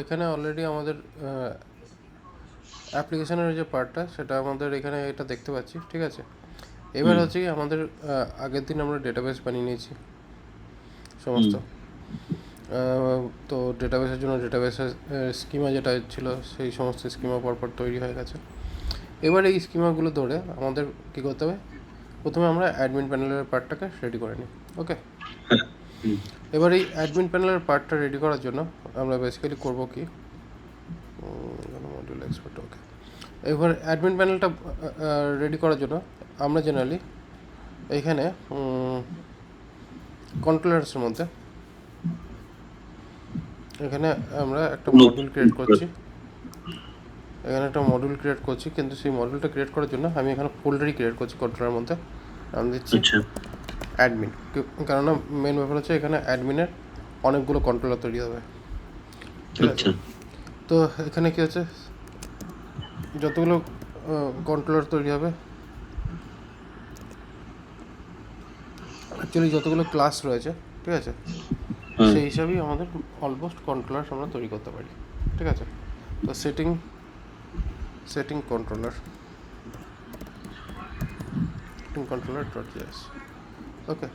এখানে অলরেডি আমাদের অ্যাপ্লিকেশনের যে পার্টটা সেটা আমাদের এখানে এটা দেখতে পাচ্ছি, ঠিক আছে। এবার হচ্ছে কি আমাদের আগের দিন আমরা ডেটাবেস বানিয়ে নিয়েছি সমস্ত। তো ডেটাবেসের জন্য ডেটাবেসের স্কিমা যেটা ছিল সেই সমস্ত স্কিমা পরপর তৈরি হয়ে গেছে। এবার এই স্কিমাগুলো ধরে আমাদের কী করতে হবে, প্রথমে আমরা অ্যাডমিন প্যানেলের পার্টটাকে রেডি করে নিই। ওকে, এবার এই অ্যাডমিন প্যানেলের পার্টটা রেডি করার জন্য আমরা বেসিক্যালি করবো কি, মডিউল এক্সপার্ট। ওকে, এবার অ্যাডমিন প্যানেলটা রেডি করার জন্য আমরা জেনারেলি এইখানে কন্ট্রোলার্সের মধ্যে এখানে আমরা একটা মডিউল ক্রিয়েট করছি। কিন্তু সেই মডিউলটা ক্রিয়েট করার জন্য আমি এখানে ফোল্ডারই ক্রিয়েট করছি। কন্ট্রোলারের মধ্যে নাম দিচ্ছি অ্যাডমিন, কেননা মেন ব্যাপার হচ্ছে এখানে অ্যাডমিনের অনেকগুলো কন্ট্রোলার তৈরি হবে, ঠিক আছে। তো এখানে কী হচ্ছে, যতগুলো কন্ট্রোলার তৈরি হবে, অ্যাকচুয়ালি যতগুলো ক্লাস রয়েছে, ঠিক আছে, সেই হিসাবেই আমাদের অলমোস্ট কন্ট্রোলার আমরা তৈরি করতে পারি, ঠিক আছে। তো সেটিং কন্ট্রোলার ডট জেএস। ওকে,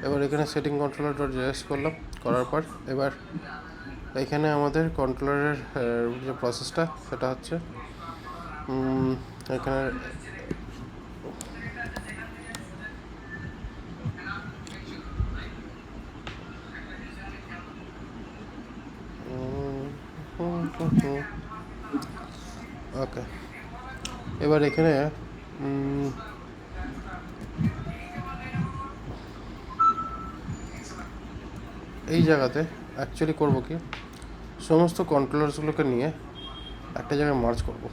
এবার এখানে সেটিং কন্ট্রোলার ডট জেএস করলাম, করার পর এবার এখানে আমাদের কন্ট্রোলারের যে প্রসেসটা সেটা হচ্ছে এখানে ওকে, এবার এখানে এই জায়গাতে অ্যাকচুয়ালি করবো কি, সমস্ত কন্ট্রোলার্সগুলোকে নিয়ে একটা জায়গায় মার্জ করবো।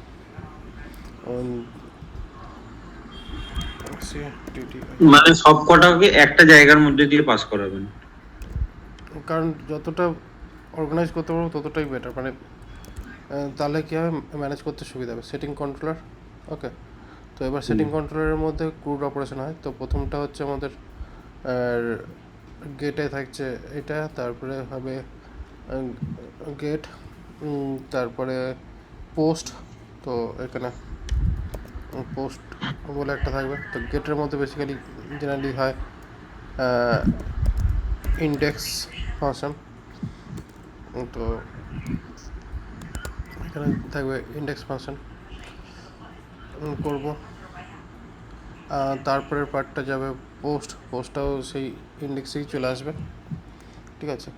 মানে সব কটাকে একটা জায়গার মধ্যে দিয়ে পাস করাবেন, কারণ যতটা অর্গানাইজ করতে পারবো ততটাই বেটার, মানে তাহলে কী হবে, ম্যানেজ করতে সুবিধা হবে। সেটিং কন্ট্রোলার, ওকে। তো এবার সেটিং কন্ট্রোলারের মধ্যে ক্রুড অপারেশন হয়। তো প্রথমটা হচ্ছে আমাদের গেটে থাকছে এটা, তারপরে হবে গেট, তারপরে পোস্ট। তো এখানে পোস্ট বলে একটা থাকবে। তো গেটের মধ্যে বেসিক্যালি জেনারেলি হয় ইন্ডেক্স ফাংশন। তো এখানে থাকবে ইন্ডেক্স ফাংশন করবো। তারপরের পার্টটা যাবে পোস্টটাও সেই ইন্ডেক্সেই চলে আসবে, ঠিক আছে।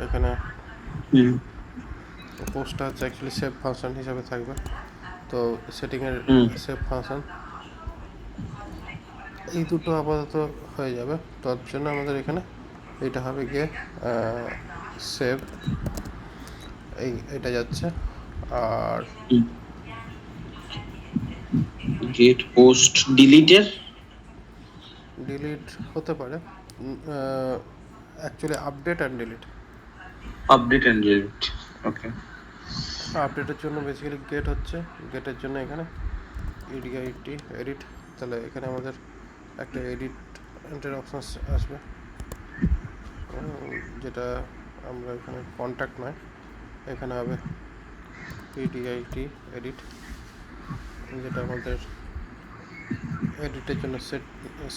এখানে পোস্টটা হচ্ছে অ্যাকচুয়ালি সেভ ফাংশন হিসাবে থাকবে। তো সেটিংয়ের সেভ ফাংশন এই দুটো আপাতত হয়ে যাবে। তার জন্য আমাদের এখানে এটা হবে গিয়ে সেভ, এটা যাচ্ছে। আর গেট পোস্ট ডিলিট হতে পারে, অ্যাকচুয়ালি আপডেট অ্যান্ড ডিলিট। ওকে, আপডেটের জন্য বেসিক্যালি গেট হচ্ছে, গেটের জন্য এখানে এডিট। তাহলে এখানে আমাদের একটা এডিটের অপশান আসবে, যেটা আমরা এখানে কন্ট্যাক্ট নয়, এখানে হবে এডিট, যেটা আমাদের এডিটের জন্য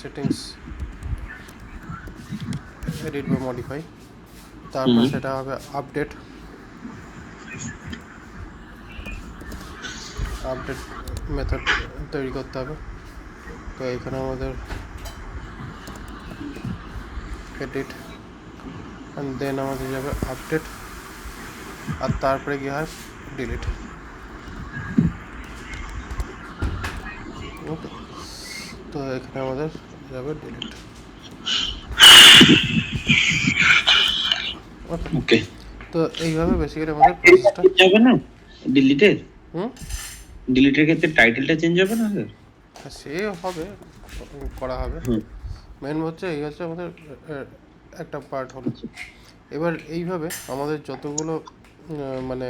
সেটিংস এডিট বা মডিফাই। তারপর সেটা হবে আপডেট মেথড তৈরি করতে হবে। তো এখানে আমাদের এডিট অ্যান্ড দেন আমাদের যাবে আপডেট, আর তারপরে কি হয় ডিলিট। ওকে, তো এখানে আমাদের যাবে ডিলিট। ওকে, তো এইভাবে বেসিক্যালি আমাদের প্রসেসটা যাবে না। ডিলিটের ক্ষেত্রে টাইটেলটা চেঞ্জ হবে না স্যার? সে হবে, করা হবে। মেন হচ্ছে এই হচ্ছে আমাদের একটা পার্ট হলো। এবার এইভাবে আমাদের যতগুলো মানে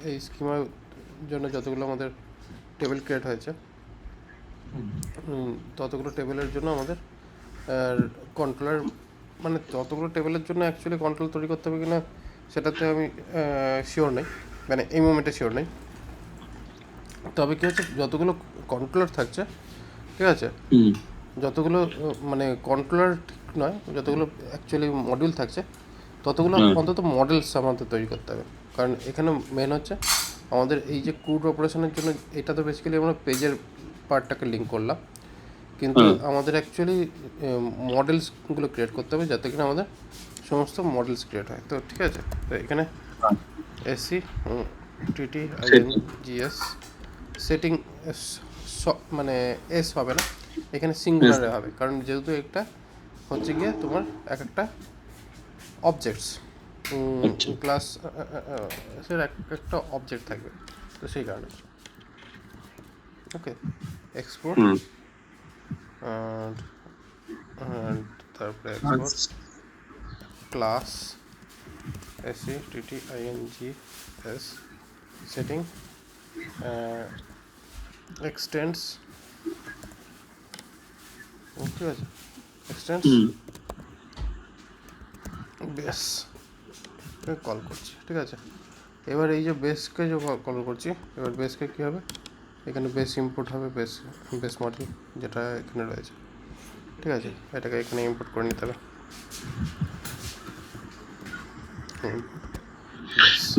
এই স্কিমার জন্য যতগুলো আমাদের টেবিল ক্রিয়েট হয়েছে, ততগুলো টেবিলের জন্য আমাদের কন্ট্রোলার, মানে ততগুলো টেবিলের জন্য অ্যাকচুয়ালি কন্ট্রোল তৈরি করতে হবে কিনা সেটাতে আমি শিওর নেই, মানে এই মোমেন্টে শিওর নেই। তবে কী হচ্ছে, যতগুলো কন্ট্রোলার থাকছে, ঠিক আছে, হুম যতগুলো মানে কন্ট্রোলার ঠিক নয়, যতগুলো অ্যাকচুয়ালি মডিউল থাকছে ততগুলো হুম অন্তত মডেলস আমাদের তৈরি করতে হবে। কারণ এখানে মেন হচ্ছে আমাদের এই যে ক্রুড অপারেশনের জন্য, এটা তো বেসিক্যালি আমরা পেজের পার্টটাকে লিঙ্ক করলাম, কিন্তু হুম আমাদের অ্যাকচুয়ালি মডেলসগুলো ক্রিয়েট করতে হবে যাতে কিনা আমাদের সমস্ত মডেলস ক্রিয়েট হয়। তো ঠিক আছে, তো এখানে AC TT in GS setting মানে এস হবে না, এখানে সিঙ্গুলারে হবে, কারণ যেহেতু একটা হচ্ছে গিয়ে তোমার এক একটা অবজেক্টস আচ্ছা ক্লাস সেটা এক একটা অবজেক্ট থাকবে, তো সেই কারণে। ওকে, এক্সপোর্ট হুম and তারপরে এক্সপোর্ট ক্লাস এসি টিটি আইএনজি এস সেটিং এক্সটেন্ডস, ঠিক আছে, এক্সটেন্ডস হুম বেস কল করছি, ঠিক আছে। এবার এই যে বেসকে যে কল করছি, এবার বেসকে কী হবে, এখানে বেস ইম্পোর্ট হবে, বেস মডিউল যেটা এখানে রয়েছে, ঠিক আছে, এটাকে এখানে ইম্পোর্ট করে নিতে হবে।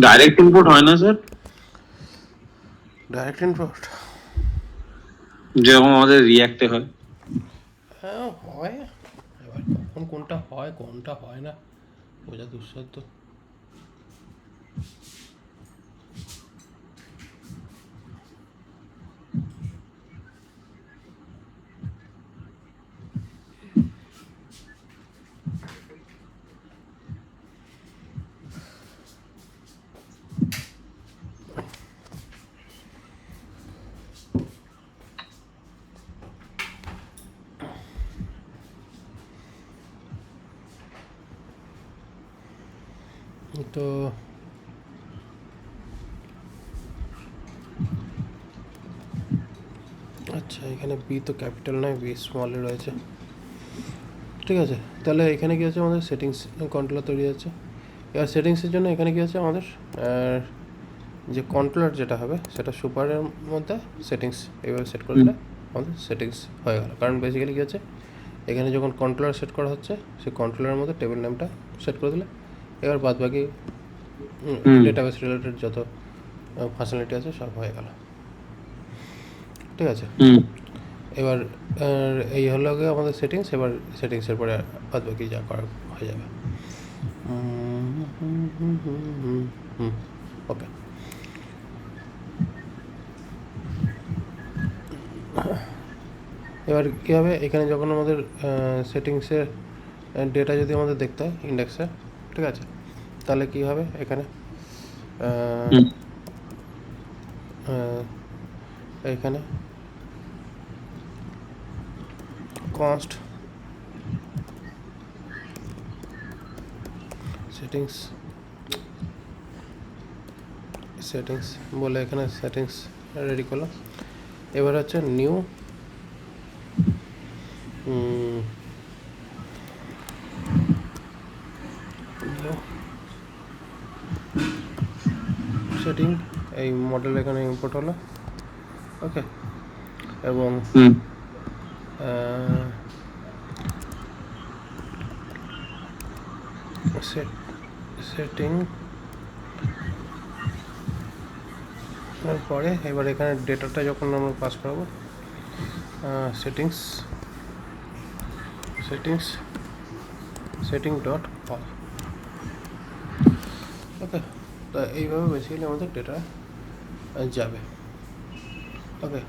ডাইরেক্ট ইনপুট হয় না স্যার, ডাইরেক্ট ইম্পোর্ট যেরকম আমাদের রিয়াক্টে হয়? হ্যাঁ হয়, এবার কখন কোনটা হয় কোনটা হয় না বোঝা দুঃসাধ্য। তো আচ্ছা, এখানে বি তো ক্যাপিটাল নয়, বি স্মলে রয়েছে, ঠিক আছে। তাহলে এখানে কী আছে, আমাদের সেটিংস কন্ট্রোলার তৈরি আছে। এবার সেটিংসের জন্য এখানে কী আছে আমাদের, যে কন্ট্রোলার যেটা হবে সেটা সুপারের মধ্যে সেটিংস এইভাবে সেট করে দিলে আমাদের সেটিংস হয়ে গেল। কারণ বেসিক্যালি কী আছে, এখানে যখন কন্ট্রোলার সেট করা হচ্ছে সেই কন্ট্রোলারের মধ্যে টেবিল নেমটা সেট করে দিলে এবার বাদ বাকি ডেটাবেস রিলেটেড যত ফাংশনালিটি আছে সব হয়ে গেল, ঠিক আছে। হুম এবার এই হলো গিয়ে আমাদের সেটিংস। এবার সেটিংসের পরে বাদ বাকি যা করার হয়ে যাবে। ওকে, এবার কী হবে, এখানে যখন আমাদের সেটিংসের ডেটা যদি আমাদের দেখতে হয় ইন্ডেক্সে, ঠিক আছে, তাহলে কী হবে এখানে, এখানে কস্ট সেটিংস বলে এখানে সেটিংস রেডি করলাম। এবার হচ্ছে নিউ সেটিং, এই মডেল এখানে ইম্পোর্ট হলো, ওকে। এবং সেটিং পরে এবার এখানে ডেটাটা যখন আমরা পাস করাবো, সেটিং ডট অল, ওকে। তো এইভাবে বেসিক্যালি আমাদের ডেটা যাবে, ওকে।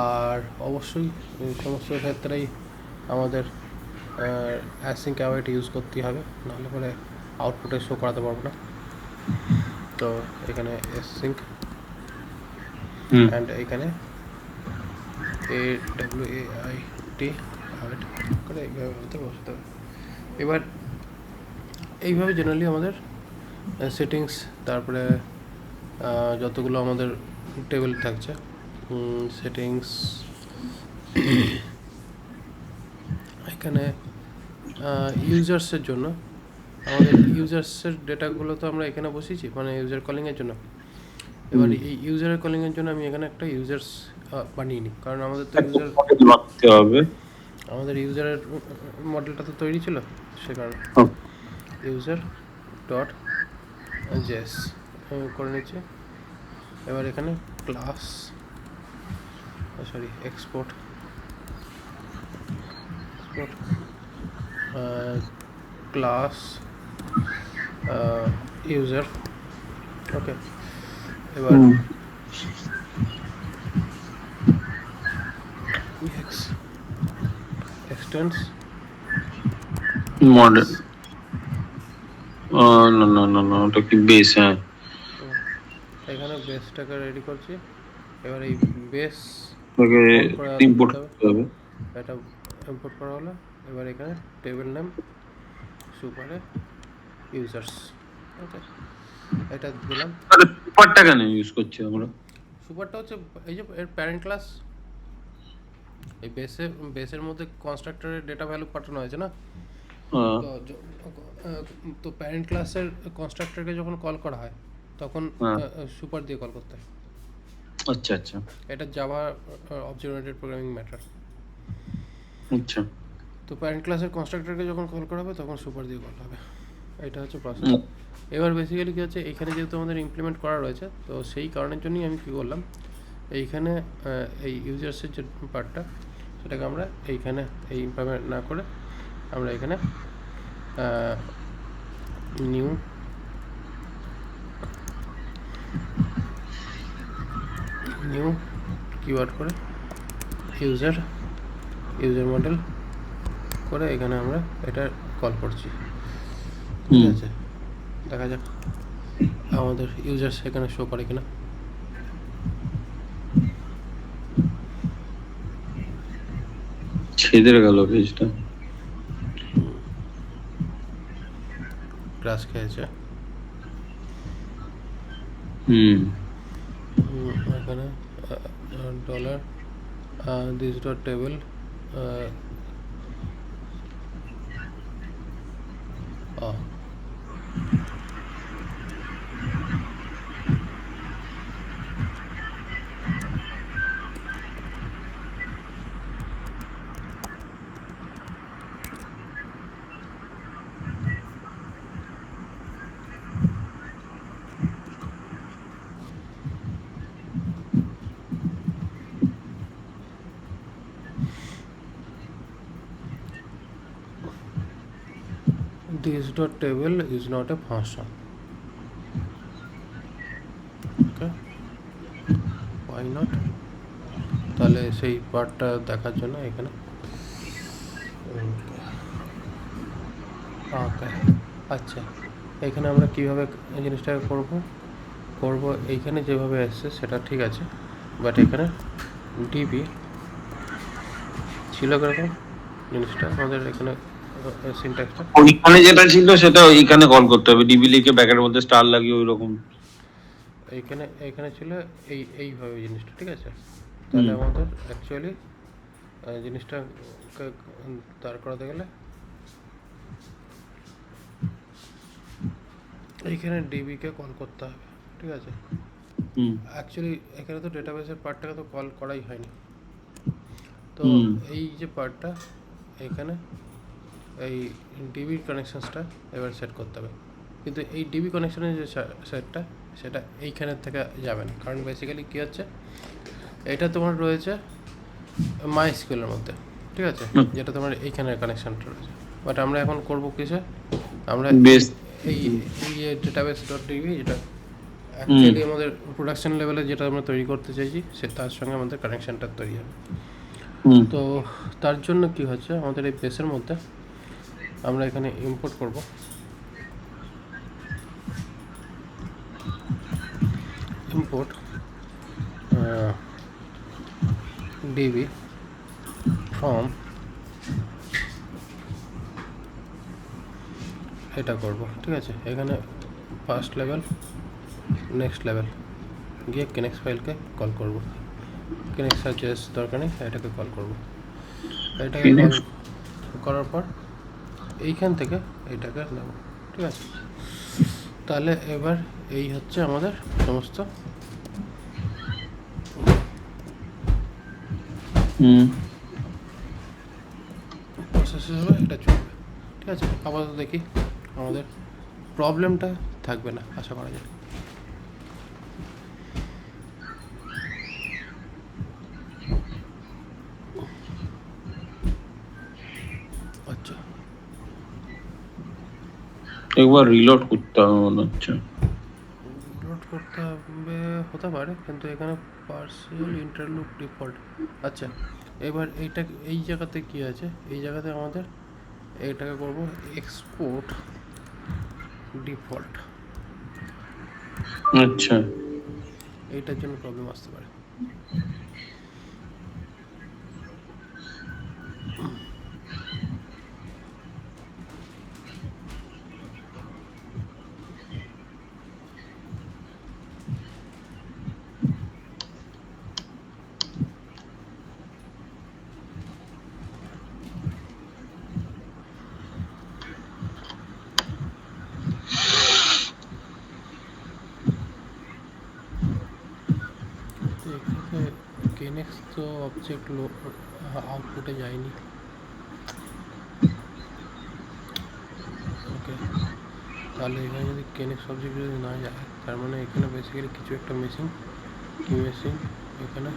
আর অবশ্যই এই সমস্ত ক্ষেত্রেই আমাদের অ্যাসিঙ্ক অ্যাওয়েট ইউজ করতেই হবে, নাহলে পরে আউটপুটে শো করাতে পারবো না। তো এখানে অ্যাসিঙ্ক অ্যান্ড এখানে AWAIT অ্যাওয়েট করে এইভাবে আমাদের বসাতে হবে। এবার এইভাবে জেনারেলি আমাদের সেটিংস, তারপরে যতগুলো আমাদের টেবিল থাকছে সেটিংস, এখানে ইউজার্সের জন্য আমাদের ইউজার্সের ডেটাগুলো তো আমরা এখানে বসিয়েছি মানে ইউজার কলিংয়ের জন্য। এবার এই ইউজারের কলিংয়ের জন্য আমি এখানে একটা ইউজার্স বানিয়ে নিই, কারণ আমাদের তো বানাতে হবে। আমাদের ইউজারের মডেলটা তো তৈরি ছিল, সে কারণে ইউজার ডট জেস করে নিচ্ছি। এবার এখানে ক্লাস এক্সপোর্ট ক্লাস ইউজার। ওকে, এবার এক্সটেন্স মডেল না না না না, ওটা কি বেস? হ্যাঁ, এখানে বেসটাকে রেডি করছি। এবার এই বেস ইম্পোর্ট করতে হবে। এটা ইম্পোর্ট করা হলো। এবার এখানে টেবিল নেম সুপারে ইউজার্স। ওকে, এটা দিলাম। তাহলে সুপারটা কেন ইউজ করছি আমরা? সুপারটা হচ্ছে এই যে এর প্যারেন্ট ক্লাস। এই বেসের মধ্যে কনস্ট্রাক্টরের ডেটা ভ্যালু পাঠানো হয়েছে না, তো প্যারেন্ট ক্লাসের কনস্ট্রাক্টরকে যখন কল করা হয় তখন সুপার দিয়ে কল করতে হয়। আচ্ছা আচ্ছা, এটা Java object oriented programming matter. আচ্ছা, তো প্যারেন্ট ক্লাসের কনস্ট্রাক্টরকে যখন কল করা হবে তখন সুপার দিয়ে কল হবে। এটা হচ্ছে প্রসেস। এবার বেসিক্যালি কী হচ্ছে, এখানে যেহেতু আমাদের ইমপ্লিমেন্ট করা রয়েছে, তো সেই কারণের জন্যই আমি কী করলাম, এইখানে এই ইউজার্সের যে পার্টটা সেটাকে আমরা এইখানে এই ইমপ্লিমেন্ট না করে আমরা এখানে নিউ কিওয়ার্ড করে ইউজার মডেল করে এখানে আমরা এটা কল করছি। ঠিক আছে, দেখা যাক আমাদের ইউজার্স এখানে শো করে কিনা। ছেদে গেল পেজটা, ক্রাশ খেয়েছে। এখানে dollar this dot table this dot table is not a function. Okay, why not? তাহলে সেই পার্টটা দেখার জন্য এখানে ওকে। আচ্ছা, এখানে আমরা কীভাবে এই জিনিসটাকে করব এইখানে যেভাবে এসছে সেটা ঠিক আছে, বাট এখানে ডিবি ছিল কিরকম জিনিসটা আমাদের এখানে সিনট্যাক্সটা, ওইখানে যেটা ছিল সেটা ওইখানে কল করতে হবে, ডিবি লিখে ব্যাকের মধ্যে স্টার লাগিয়ে ওই রকম। এইখানে ছিল এইভাবে জিনিসটা। ঠিক আছে, তাহলে আমাদের অ্যাকচুয়ালি জিনিসটাকে দাঁড় করাতে গেলে এইখানে ডিবিকে কল করতে হবে। ঠিক আছে, অ্যাকচুয়ালি এখানে তো ডেটাবেসের পার্টটাকে তো কল করাই হয়নি, তো এই যে পার্টটা এখানে এই ডিবির কানেকশানসটা এবার সেট করতে হবে। কিন্তু এই ডিবি কানেকশানের যে সেটটা সেটা এইখানের থেকে যাবে না, কারণ বেসিক্যালি কী হচ্ছে, এটা তোমার রয়েছে মাইএসকিউএলের মধ্যে। ঠিক আছে, যেটা তোমার এইখানের কানেকশানটা রয়েছে, বাট আমরা এখন করবো কিসে, আমরা এই ডেটাবেস ডট ডিবি যেটা অ্যাকচুয়ালি আমাদের প্রোডাকশন লেভেলে যেটা আমরা তৈরি করতে চাইছি সে তার সঙ্গে আমাদের কানেকশানটা তৈরি হবে। তো তার জন্য কি হচ্ছে, আমাদের এই বেসের মধ্যে আমরা এখানে ইম্পোর্ট করব ইম্পোর্ট ডিবি ফ্রম, এটা করব। ঠিক আছে, এখানে ফার্স্ট লেভেল নেক্সট লেভেল গিয়ে কিনেক্স ফাইলকে কল করব। কিনেক্স সার্চেস দরকার নেই, এটাকে কল করব। এটাকে কল করার পর এইখান থেকে এটাকে নেব। ঠিক ঠিক আছে। তাহলে এবার এই হচ্ছে আমাদের সমস্ত প্রসেস হিসেবে এটা চলবে, ঠিক আছে। আপাতত দেখি আমাদের প্রবলেমটা থাকবে না, আশা করা যায়। আচ্ছা, একবার রিলোড করতে হবে মনে হচ্ছে। লোড করতে হবে, হতে পারে, কিন্তু এখানে পার্সিয়াল ইন্টারলুপ ডিফল্ট। আচ্ছা, এবার এইটা এই জায়গাতে কি আছে, এই জায়গাতে আমাদের এইটাকে করব এক্সপোর্ট ডিফল্ট। আচ্ছা, এইটার জন্য প্রবলেম আসতে পারে। তো এখানে কেনেক্স তো অবজেক্ট আউটপুটে যায়নি। ওকে, তাহলে এখানে যদি কেনেক্স অবজেক্ট যদি না যায়, তার মানে এখানে বেসিক্যালি কিছু একটা মিসিং। কি মিসিং এখানে?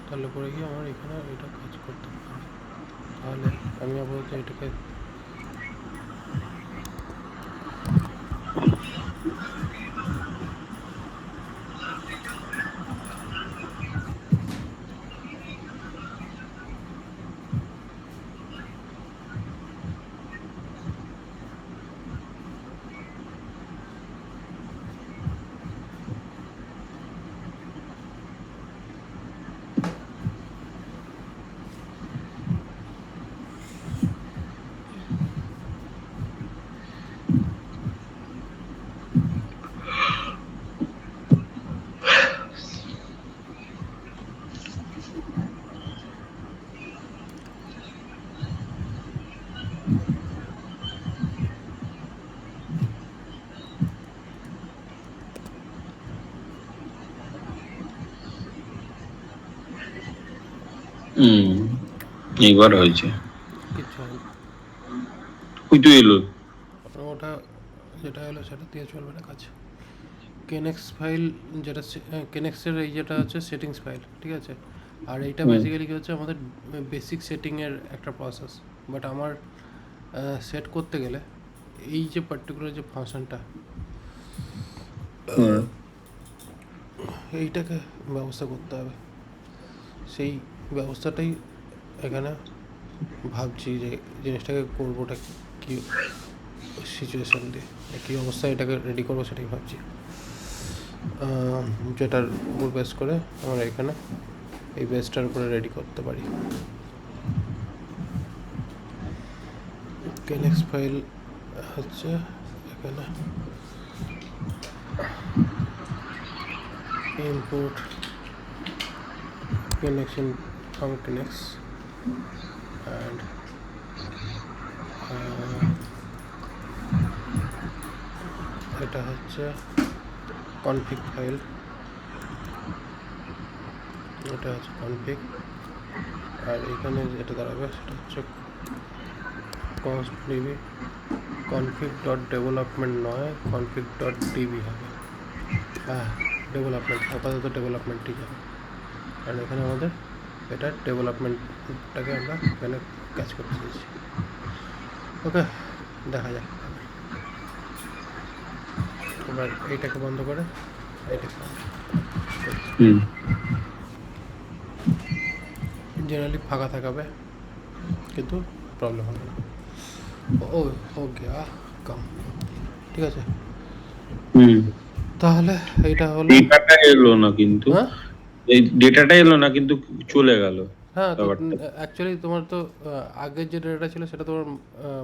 তাহলে পরে গিয়ে আমার এখানে এটা কাজ করতে পারে। তাহলে আমি আপাতত এটাকে এইবার হয়েছে। কিচ্ছু হয়নি। ওই তো এলো। ওটা যেটা এলো সেটা দিয়ে চলবে না কাজ। কেনেক্স ফাইল যেটা কেনেক্সের এই যেটা হচ্ছে সেটিংস ফাইল, ঠিক আছে। আর এইটা বেসিক্যালি কী হচ্ছে, আমাদের বেসিক সেটিংয়ের একটা প্রসেস। বাট আমার সেট করতে গেলে এই যে পার্টিকুলার যে ফাংশনটা, এইটাকে ব্যবস্থা করতে হবে। সেই ব্যবস্থাটাই এখানে ভাবছি যে জিনিসটাকে করবোটা কী সিচুয়েশান দিয়ে, কী অবস্থায় এটাকে রেডি করবো সেটাই ভাবছি। যেটার উপর বেস করে আমরা এখানে এই বেসটার উপরে রেডি করতে পারি। কেনেক্স ফাইল হচ্ছে এখানে import connection from Kenex and এটা হচ্ছে config ফাইল, এটা হচ্ছে config। আর এখানে যেটা দাঁড়াবে সেটা হচ্ছে const db config dot development নয়, কনফিগ ডট ডিবি হবে। হ্যাঁ, ডেভেলপমেন্ট, আপাতত ডেভেলপমেন্টই যাবে, কারণ এখানে আমাদের এটা ডেভেলপমেন্টটাকে আমরা এখানে কাজ করতে চাইছি। ওকে, দেখা যাক। এবার এইটাকে বন্ধ করে এইটাকে হুম জেনারেলি ফাঁকা থাকাবে, কিন্তু প্রবলেম হবে না। ও হো গিয়া কাম, ঠিক আছে। হুম তাহলে এইটা হলো। ডেটাটা এলো না কিন্তু, হ্যাঁ এই ডেটাটা এলো না কিন্তু চলে গেল হ্যাঁ, তো ব্যাপারটা। অ্যাকচুয়ালি তোমার তো আগের যে ডেটা ছিল সেটা তোমার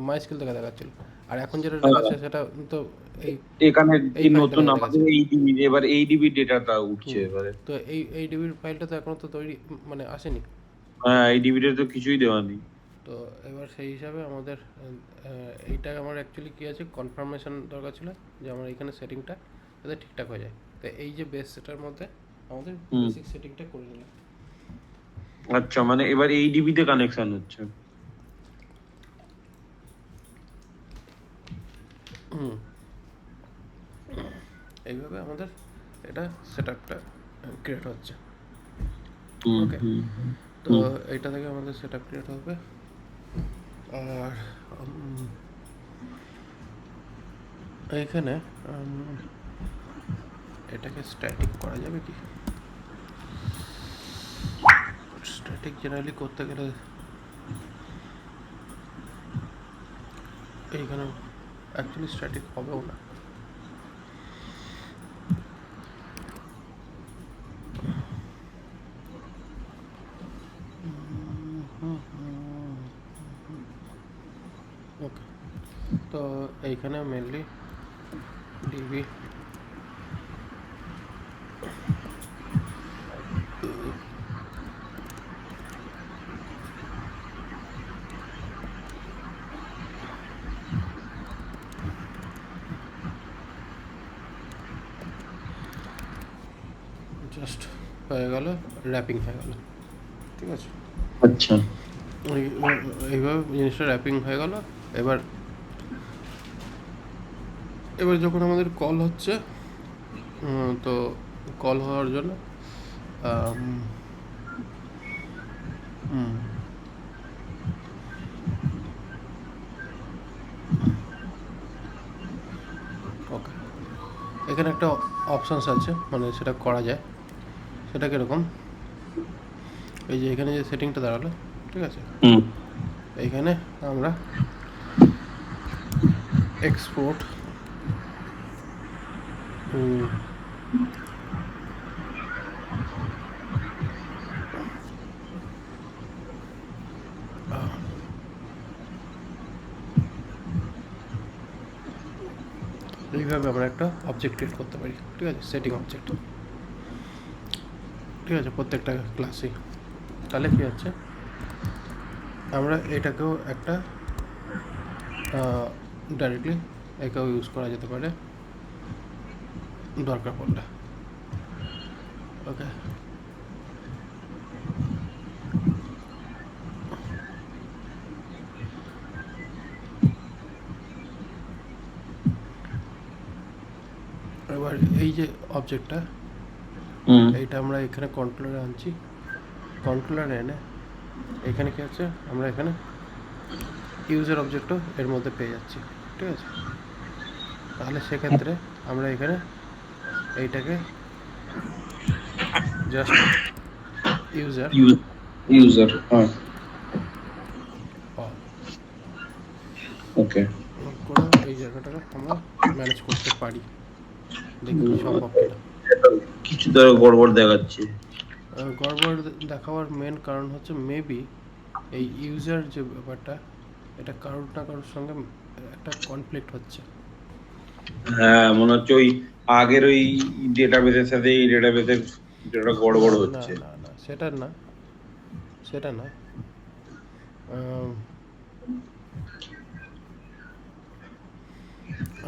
মাই স্কেল থেকে দেখাচ্ছিল, আর এখন যেটা হ্যাঁ, দেখাচ্ছে সেটা তো এই এখানে এই এই ফাইলটা নতুন থেকে আমাদের দেখাচ্ছে। এই ডিবি, এবার এই ডিবি ডেটাটা উঠছে হুম, এবারে। তো এই ডিবির ফাইলটা তো এখনো তো তৈরি মানে আসেনি। হ্যাঁ, এই ডিবিটা তো কিছুই দেওয়া নেই। তো এবার সেই হিসাবে আমাদের এইটা আমার অ্যাকচুয়ালি কী আছে, কনফার্মেশন দরকার ছিল যে আমার এখানে সেটিংটা যাতে ঠিকঠাক হয়ে যায়। তো এই যে বেস সেটার মধ্যে আমাদের হুম বেসিক সেটিংটা করে নিলাম। আচ্ছা, মানে এবার এই ডিবিতে কানেকশন হচ্ছে। হুম, এইভাবে আমাদের এটা সেট আপটা ক্রিয়েট হচ্ছে। হুম ওকে, হুম তো হুম এইটা থেকে আমাদের সেট আপ ক্রিয়েট হবে। আর এইখানে এটাকে স্ট্যাটিক করা যাবে কি? স্ট্যাটিক জেনারেলি করতে গেলে এইখানে অ্যাকচুয়ালি স্ট্যাটিক হবেও না। ওকে, তো এইখানে মেনলি ডিবি জাস্ট হয়ে গেল, র্যাপিং হয়ে গেল, ঠিক আছে। আচ্ছা। এইভাবে জিনিসটা র্যাপিং হয়ে গেল। এবার এবার যখন আমাদের কল হচ্ছে, তো কল হওয়ার জন্য ওকে, এখানে একটা অপশানস আছে, মানে সেটা করা যায়। সেটা কীরকম, এই যে এখানে যে সেটিংটা দাঁড়ালো, ঠিক আছে, হুম এইখানে আমরা এক্সপোর্ট এইভাবে আমরা একটা অবজেক্ট ক্রিয়েট করতে পারি, ঠিক আছে, সেটিং অবজেক্ট, ঠিক আছে, প্রত্যেকটা ক্লাসেই। তাহলে কী হচ্ছে, আমরা এটাকেও একটা ডাইরেক্টলি একেও ইউজ করা যেতে পারে দরকার পড়লে। ওকে, এবার এই যে অবজেক্টটা, হুম এইটা আমরা এখানে কন্ট্রোলারে আনছি। কন্ট্রোলারে এনে এখানে কী হচ্ছে, আমরা এখানে ইউজার অবজেক্টও এর মধ্যে পেয়ে যাচ্ছি, ঠিক আছে। তাহলে সেক্ষেত্রে আমরা এখানে এইটাকে জাস্ট ইউজার ইউজার, হ্যাঁ, অল ওকে। করে এই জায়গাটাকে আমরা ম্যানেজ করতে পারি, দেখি সম্ভব কিনা। কিছু দ্বারা গড়বড় দেখাচ্ছে। গড়বড় দেখাবার মেন কারণ হচ্ছে মেবি এই ইউজার যে ব্যাপারটা, এটা কারোর না কারোর সঙ্গে একটা কনফ্লিক্ট হচ্ছে। হ্যাঁ, মনে হচ্ছে ওই আগের ওই ডেটাবেসের সাথে এই ডেটাবেসের যেটা না গড়বড় না হচ্ছে। না না, সেটা না, সেটা না।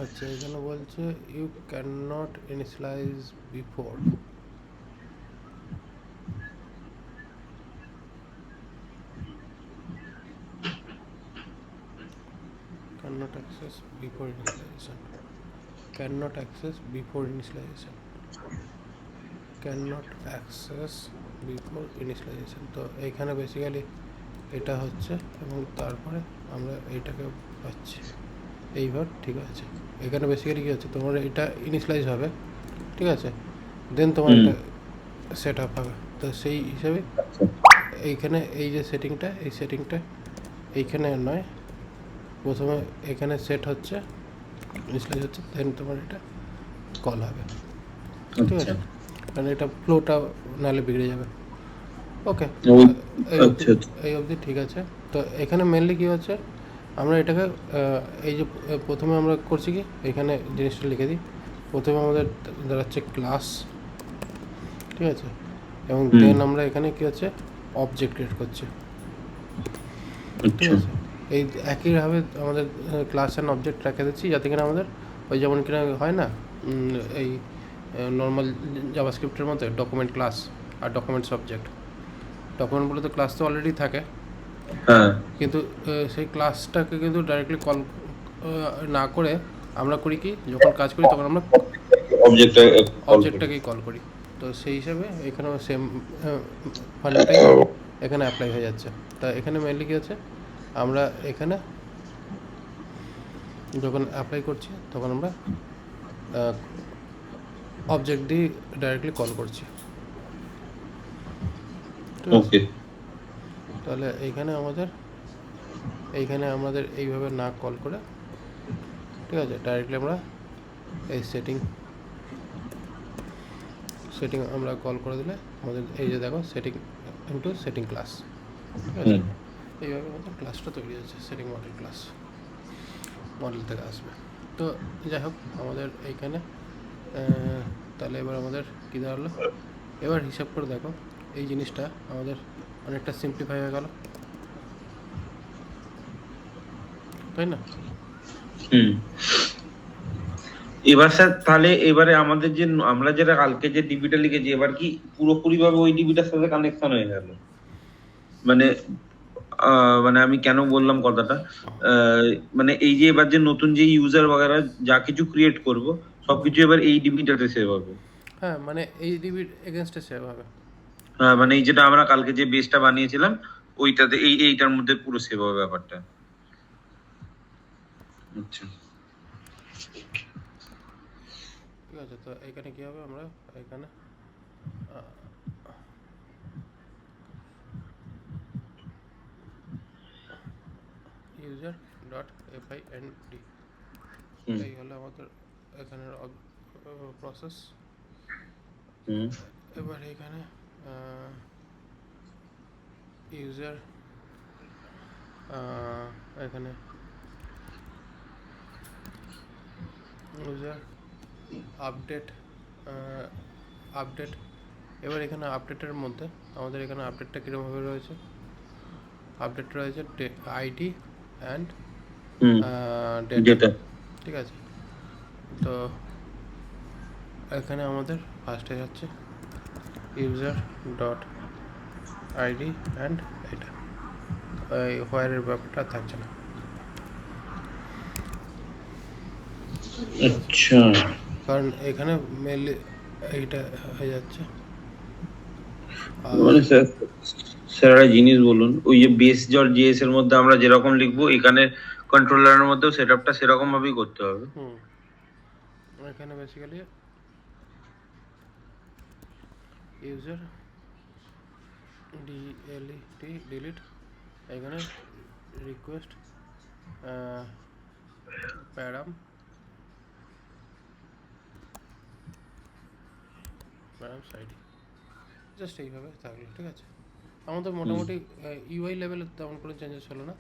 আচ্ছা, এখানে বলছে you can not initialize before. Can not access before initialization, cannot access before initialization, cannot access before initialization। তো এইখানে বেসিক্যালি এটা হচ্ছে এবং তারপরে আমরা এইটাকে পাচ্ছি এইবার। ঠিক আছে, এখানে বেসিক্যালি কী হচ্ছে, তোমার এটা ইনিশিয়ালাইজ হবে, ঠিক আছে, দেন তোমার এটা সেট আপ হবে। তো সেই হিসাবে এইখানে এই যে সেটিংটা, এই সেটিংটা এইখানে নয়, প্রথমে এখানে সেট হচ্ছে, ইনিশিয়ালাইজ হচ্ছে, দেন তোমার এটা কল হবে। ঠিক আছে, কারণ এটা ফ্লোটা নাহলে বিগড়ে যাবে। ওকে, এই অবধি ঠিক আছে। তো এখানে মেনলি কী হচ্ছে, আমরা এটাকে এই যে প্রথমে আমরা করছি কি, এখানে জিনিসটা লিখে দিই। প্রথমে আমাদের দাঁড়াচ্ছে ক্লাস, ঠিক আছে, এবং দেন আমরা এখানে কী হচ্ছে অবজেক্ট ক্রিয়েট করছি। ঠিক আছে, এই একইভাবে আমাদের ক্লাস অ্যান্ড অবজেক্ট রেখে দিচ্ছি, যাতে কিনা আমাদের ওই যেমন কিনা হয় না, এই নর্মাল জাভাস্ক্রিপ্টের মধ্যে ডকুমেন্ট ক্লাস আর ডকুমেন্টস অবজেক্ট। ডকুমেন্ট বলে তো ক্লাস তো অলরেডি থাকে, কিন্তু সেই ক্লাসটাকে কিন্তু ডাইরেক্টলি কল না করে আমরা করি কি, যখন কাজ করি তখন আমরা অবজেক্টটাকেই কল করি। তো সেই হিসাবে এখানেও সেম ফান্ডটাই এখানে অ্যাপ্লাই হয়ে যাচ্ছে। তা এখানে মেনলি কী হচ্ছে, আমরা এখানে যখন অ্যাপ্লাই করছি তখন আমরা অবজেক্ট দিয়ে ডাইরেক্টলি কল করছি। ওকে, তাহলে এইখানে আমাদের এইভাবে না কল করে, ঠিক আছে, ডাইরেক্টলি আমরা এই সেটিং আমরা কল করে দিলে আমাদের এই যে দেখো সেটিং ইনটু সেটিং ক্লাস, ঠিক আছে, এইভাবে আমাদের ক্লাসটা তৈরি হয়েছে, সেটিং মডেল ক্লাস মডেল থেকে আসবে। তো যাই হোক, আমাদের এইখানে তাহলে এবার আমাদের কী দাঁড়ালো, এবার হিসাব করে দেখো এই জিনিসটা আমাদের অনেকটা সিম্পলিফাই হয়ে গেল, তাই না? এবার স্যার তাহলে এবারে আমাদের যে আমরা যেটা কালকে যে ডিবিটা লিখেছি, এবার কি পুরোপুরি ভাবে ওই ডিবিটার সাথে কানেকশন হয়ে গেল? মানে মানে আমি কেন বললাম কথাটা, মানে এই যে এবার যে নতুন যে ইউজার বগেরা যা কিছু ক্রিয়েট করব, সবকিছু এবার এই ডিবিটাতে সেভ হবে। হ্যাঁ, মানে এই ডিবির এগেনস্টে সেভ হবে। হ্যাঁ, মানে এই যেটা আমরা কালকে যে বেসটা বানিয়েছিলাম ওইটাতে এইটার মধ্যে পুরো সেভ হবে ব্যাপারটা। আচ্ছা, ঠিক আছে। তো এখানে কী হবে, আমরা এখানে ইউজার ডট find, এই হলো আমাদের এখানের প্রসেস। এবার এখানে ইউজার এখানে ইউজার আপডেট এবার এখানে আপডেটের মধ্যে আমাদের এখানে আপডেটটা কীরকমভাবে রয়েছে, আপডেট রয়েছে আইডি অ্যান্ড ডেটা, ঠিক আছে। তো এখানে আমাদের ফার্স্টে যাচ্ছে ইউজার ডট আইডি অ্যান্ড এটা, এই হোয়ারের ব্যাপারটা থাকছে না। আচ্ছা, কারণ এখানে মেনলি এইটা হয়ে যাচ্ছে। মানে স্যার একটা জিনিস বলুন, ওই যে বেস ডট জেএস এর মধ্যে আমরা যেরকম লিখবো, এখানে কন্ট্রোলারের মধ্যেও সেটআপটা সেরকম ভাবেই করতে হবে। এখানে বেসিক্যালি ইউজার ডিলিট, এখানে রিকোয়েস্ট প্যারাম আইডি, জাস্ট এইভাবে থাকলো, ঠিক আছে। আমাদের মোটামুটি ইউআই লেভেলে তেমন কোনো চেঞ্জেস হলো না,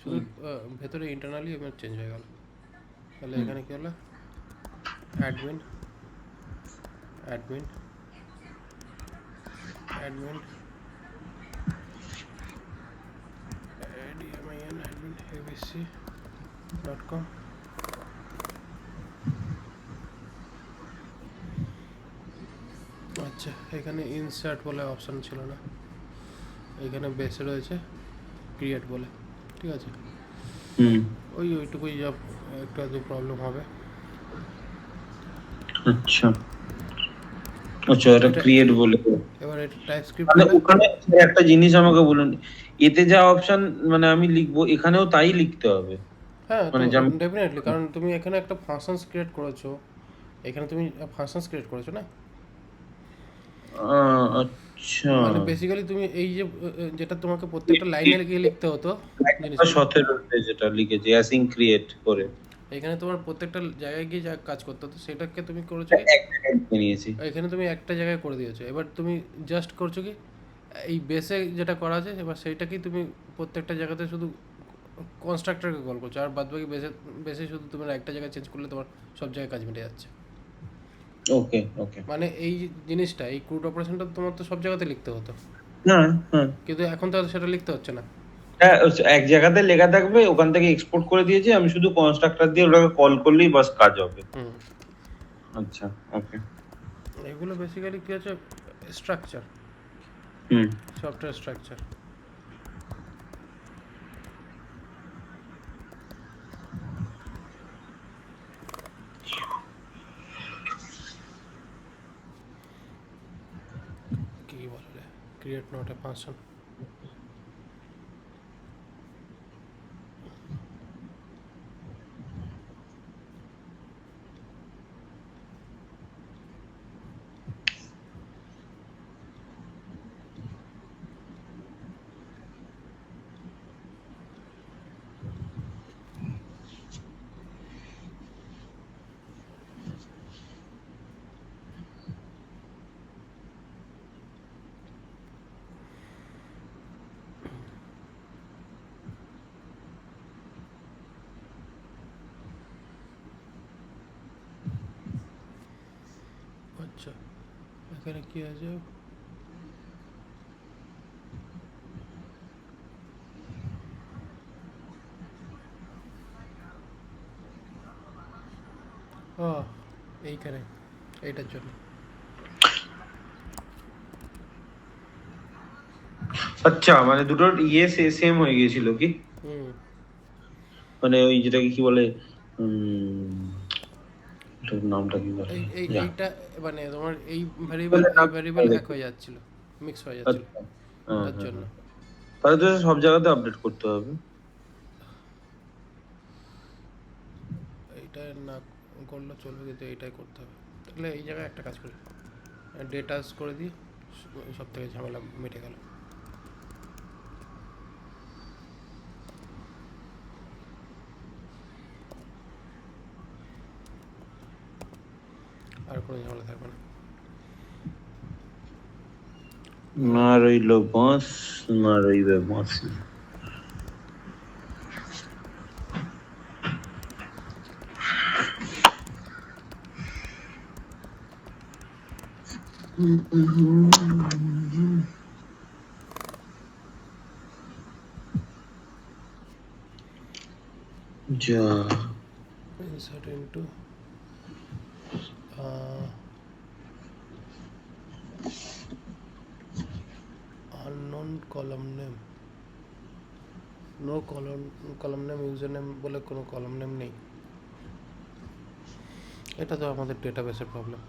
শুধু ভেতরে ইন্টারনালি এবার চেঞ্জ হয়ে গেল। তাহলে এখানে কী হলো, অ্যাডমিন abc.com, আচ্ছা। এখানে ইনসার্ট বলে অপশান ছিল না, এখানে বেসে রয়েছে ক্রিয়েট বলে, ঠিক আছে। হুম। ওইটুকুই যা একটু আধটু প্রবলেম হবে। আচ্ছা আচ্ছা, এটা এটা ক্রিয়েট বলে। এবার এটা টাইপস্ক্রিপ্ট মানে হলে ওখানে একটা জিনিস আমাকে বলুন, এতে যা অপশন মানে আমি লিখবো এখানেও তাই লিখতে হবে? হ্যাঁ, তো মানে যে আমি ডেফিনেটলি, কারণ তুমি এখানে একটা ফাংশনস ক্রিয়েট করেছো, এখানে তুমি ফাংশনস ক্রিয়েট করেছো না? আচ্ছা। মানে বেসিক্যালি তুমি এই যে যেটা তোমাকে প্রত্যেকটা লাইনে গিয়ে লিখতে হতো জিনিসগুলো, 17 যেটা লিখেছি অ্যাসিং ক্রিয়েট করে এখানে তোমার প্রত্যেকটা জায়গায় গিয়ে যা কাজ করতে হতো সেটাকে তুমি করেছো কি এক জায়গায় লিখে নিয়েছি। এখানে তুমি একটা জায়গায় করে দিয়েছো। এবার তুমি জাস্ট করছো কি এই বেসে যেটা করা আছে এবার সেইটাকেই তুমি প্রত্যেকটা জায়গাতে শুধু কনস্ট্রাক্টরকে কল করছো, আর বাদ বাকি বেসে বেসে শুধু তোমার একটা জায়গায় চেঞ্জ করলে তোমার সব জায়গায় কাজ মিটে যাচ্ছে। ওকে ওকে। মানে এই জিনিসটা, এই ক্রুড অপারেশনটা তোমার তো সব জায়গাতে লিখতে হতো, হ্যাঁ হ্যাঁ। কিন্তু এখন তো আর সেটা লিখতে হচ্ছে না। হ্যাঁ, এক জায়গাতে লেখা থাকবে, ওখান থেকে এক্সপোর্ট করে দিয়েছি, আমি শুধু কনস্ট্রাক্টর দিয়ে ওটাকে কল করলেই বাস কাজ হবে। হুম, আচ্ছা ওকে। এগুলো বেসিক্যালি কী হচ্ছে, স্ট্রাকচার, হুম। Software structure. কী বলে, ক্রিয়েট নট এ ফাংশন। আচ্ছা, এখানে কী আছে, ও এইখানে এইটার জন্য। আচ্ছা, মানে দুটোর ইয়ে সেম হয়ে গিয়েছিল কি? হুম, মানে ওই যেটাকে কি বলে, উম, ওটার নামটা কি বলে? যা এইটা মানে তোমার এই ভ্যারিয়েবল বলে এই নাম ভ্যারিয়েবল হয়ে এক গেছে। হয়ে যাচ্ছিল, মিক্স হয়ে যাচ্ছিল, আচ্ছা। হ্যাঁ তার হ্যাঁ জন্য। হ্যাঁ। তাহলে তো সব জায়গাতে আপডেট করতে হবে। এইটা না করলে চলবে, কিন্তু এইটাই করতে হবে। তাহলে এই জায়গায় একটা কাজ করি, ডেটাস করে দিই, সব থেকে ঝামেলা মিটে গেল। আর কোনো ঝামেলা থাকবে না। না রইল বাঁশ, না রইবে বাঁশি। যা insert into unknown column name, no column name, user name বলে কোনো কলাম নেম নেই। এটা তো আমাদের ডেটাবেসের প্রবলেম।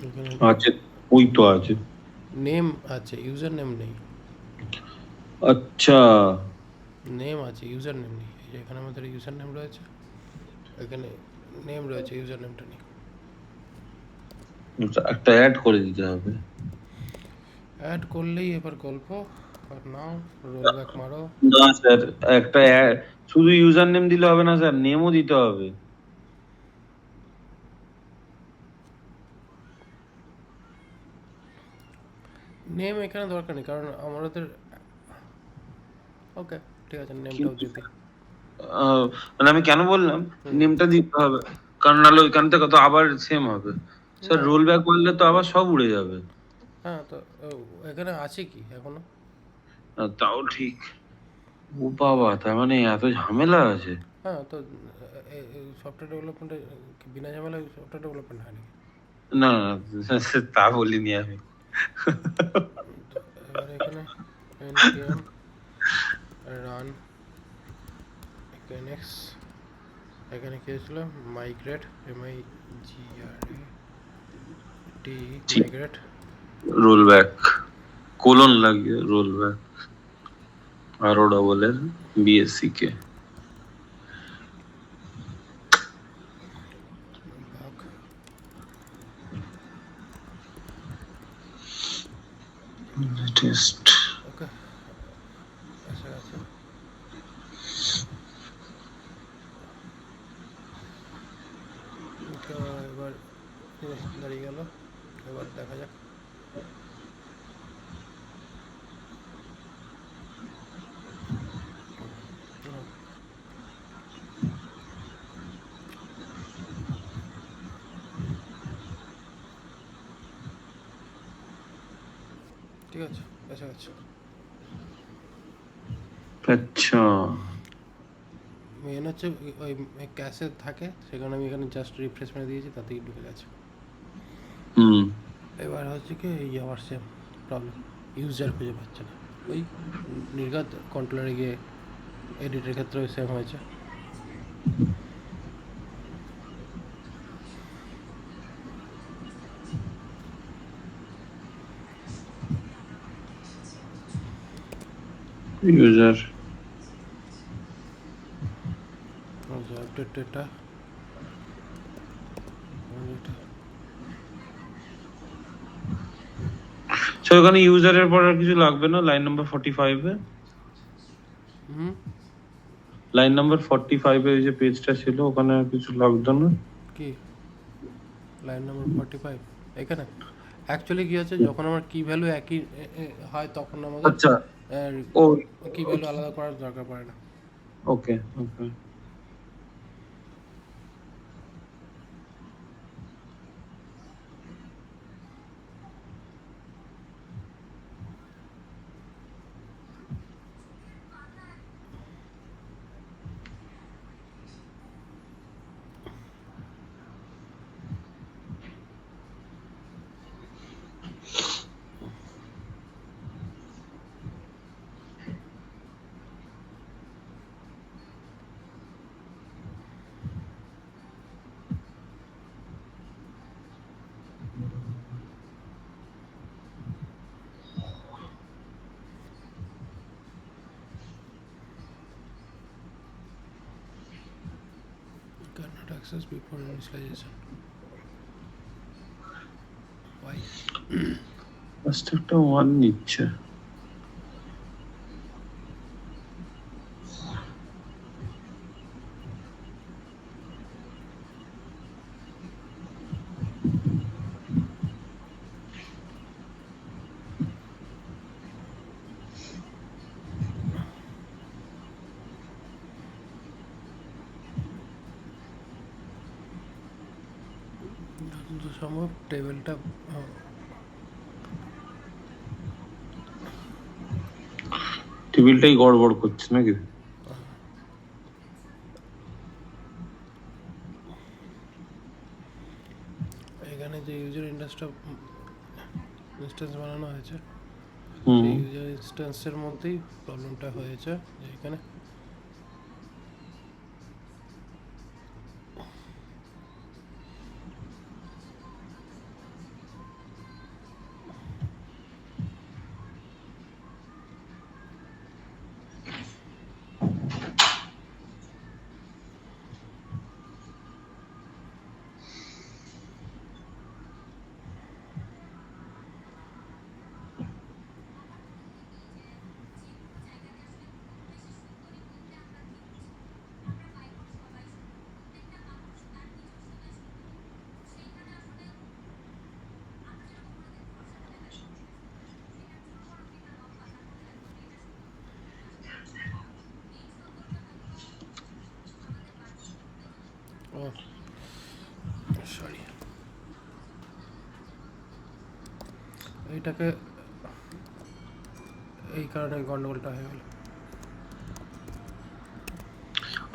এখানে আছে, ওই তো আছে। নেম আছে, ইউজার নেম নেই। আচ্ছা। নেম আছে, ইউজার নেম নেই। এই যে এখানে আমাদের ইউজার নেম রয়েছে, এখানে নেম রয়েছে, ইউজার নেমটা নেই। একটা অ্যাড করে দিতে হবে। অ্যাড করলেই এবার গল্প, আর নাও রোল ব্যাক মারো। না স্যার, একটা শুধু ইউজার নেম দিলে হবে না স্যার, নেমও দিতে হবে। নেম এখানে দরকার নেই, কারণ আমাদের, ওকে ঠিক আছে, নেমটাও কিন্তু দিয়ে দিই। মানে আমি কেন বললাম হুম, নেমটা দিতে হবে, কারণ নাহলে ওইখান থেকে তো আবার সেম হবে। স্যার না, রোল ব্যাক করলে তো আবার সব উড়ে যাবে। হ্যাঁ তো এখানে আছে কি এখনো? তাও ঠিক। ও বাবা, তার মানে এত ঝামেলা আছে? হ্যাঁ তো সফটওয়্যার ডেভেলপমেন্টে বিনা ঝামেলায় সফটওয়্যার ডেভেলপমেন্ট হয় নাকি? না না, তা বলিনি আমি। তো এবার এখানে npm রান nx, এখানে কি হয়েছিল migrate migrate roll back colon লাগিয়ে রোল ব্যাক আরো ডবলের বিএসসি কে bug টেস্ট ওকে এসে গেছে। তো এবার দাঁড়িয়ে গেল, এবার দেখা যাক। হুম, ঠিক আছে এসে গেছে। আচ্ছা মেন হচ্ছে ওই ক্যাশে থাকে, সেখানে আমি এখানে জাস্ট রিফ্রেশ মেরে দিয়েছি, তাতেই ঢুকে গেছে। হুম এবার হচ্ছে কি এই আবার সেম প্রবলেম, ইউজার খুঁজে পাচ্ছে না। ওই নির্ঘাত কন্ট্রোলারে গিয়ে এডিটের ক্ষেত্রেও সেম হয়েছে। ইউজার আপডেট ডেটা ওখানে ইউজারের পর আর কিছু লাগবে না লাইন নাম্বার 45 এ হুম লাইন নাম্বার 45 এ যে পেজটা ছিল ওখানে আর কিছু লাগতো না কি লাইন নাম্বার 45 এখানে অ্যাকচুয়ালি কী হচ্ছে, যখন আমার কি ভ্যালু একই হয় তখন আমাদের আচ্ছা ও কি ভ্যালু আলাদা করার দরকার পড়ে না। ওকে ওকে cannot access before initialization. Why? First একটা 1 নিচ্ছে যতদূর সম্ভব টেবিলটা টেবিলটাই গড়বড় করছে নাকি এখানে যে ইউজার ইনস্ট্যান্স বানানো হয়েছে, হুম সেই ইউজার ইনস্ট্যান্সের মধ্যেই প্রবলেমটা হয়েছে, যে এখানে ও সরি এইটাকে এই কারণে গন্ডগোলটা হয়ে গেল।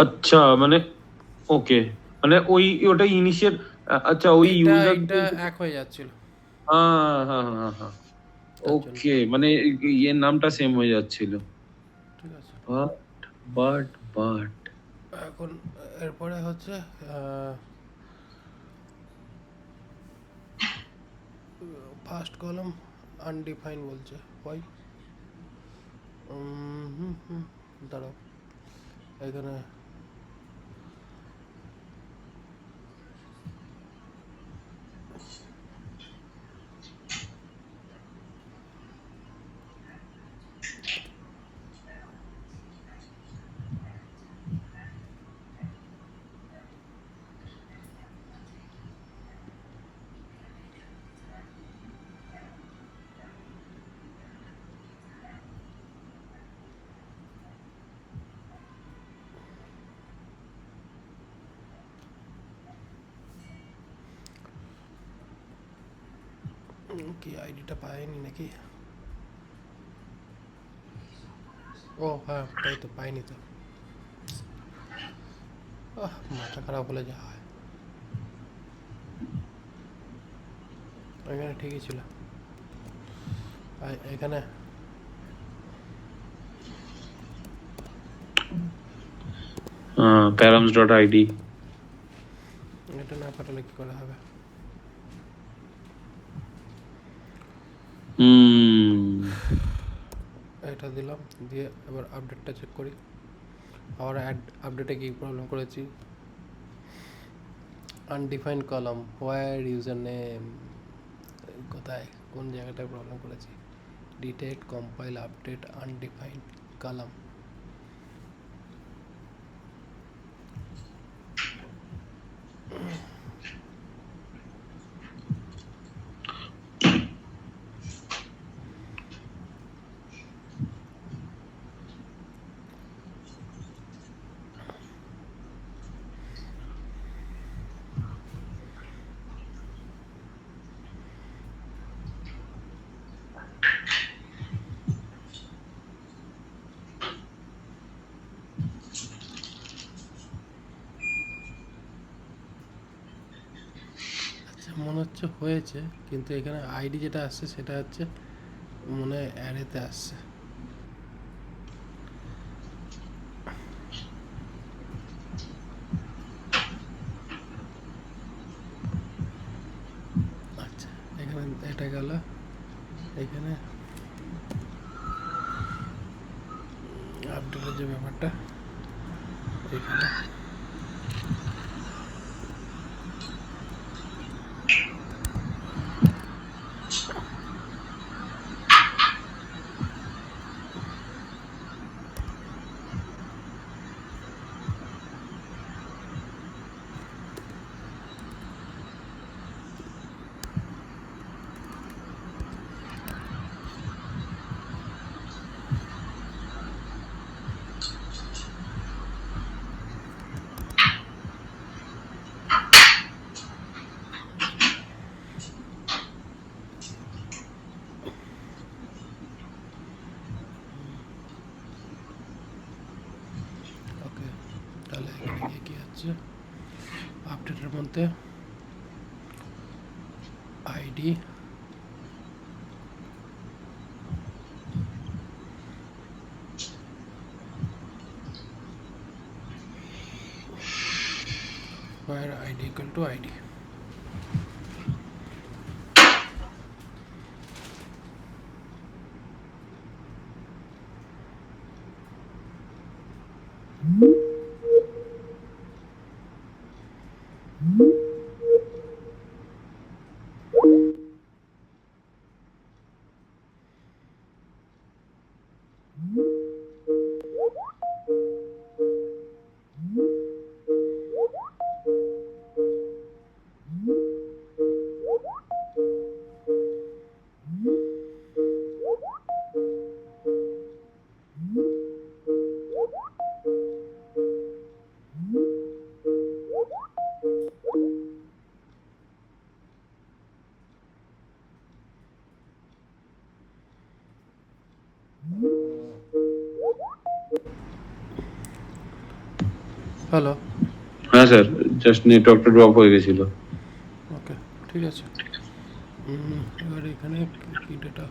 আচ্ছা মানে ওকে মানে ওই ওটা ইনিশিয়াল আচ্ছা ওই এইটা ইউজার এইটা এক হয়ে যাচ্ছিল। হ্যাঁ হ্যাঁ হ্যাঁ হ্যাঁ তার জন্য। ওকে, মানে ইয়ের নামটা সেম হয়ে যাচ্ছিল। ঠিক আছে, বাট বাট এখন এরপরে হচ্ছে ফার্স্ট কলাম আনডিফাইন বলছে। ওয়াই দাঁড়াও, এখানে কি আইডিটা পাইনি নাকি? ও হ্যাঁ, তাই তো পাইনি তো। মাথা খারাপ হলে যা হয়। এখানে ঠিকই ছিল, এখানে params.id। এটা না পাঠালে কি করে হবে? এটা দিলাম, দিয়ে এবার আপডেটটা চেক করি। আবার আপডেটে কি প্রবলেম করেছি? আনডিফাইন্ড কলাম, হোয়ার ইউজার নেম, কোথায় কোন জায়গাটায় প্রবলেম করেছি? Detect compile update undefined column. মনে হচ্ছে হয়েছে, কিন্তু এখানে আইডি যেটা আসছে সেটা হচ্ছে মনে হয় অ্যারেতে আসছে। আচ্ছা, এখানে এটা গেল, এখানে আপডেটের যে ব্যাপারটা এখানে ওকে। তাহলে এখানে গিয়ে কি হচ্ছে, আপডেটের মধ্যে ID where id equal to id। Hello, হ্যাঁ স্যার, জাস্ট নেটওয়ার্কটা ড্রপ হয়ে গেছিল। ওকে, ঠিক আছে। এবার এখানে কি ডেটা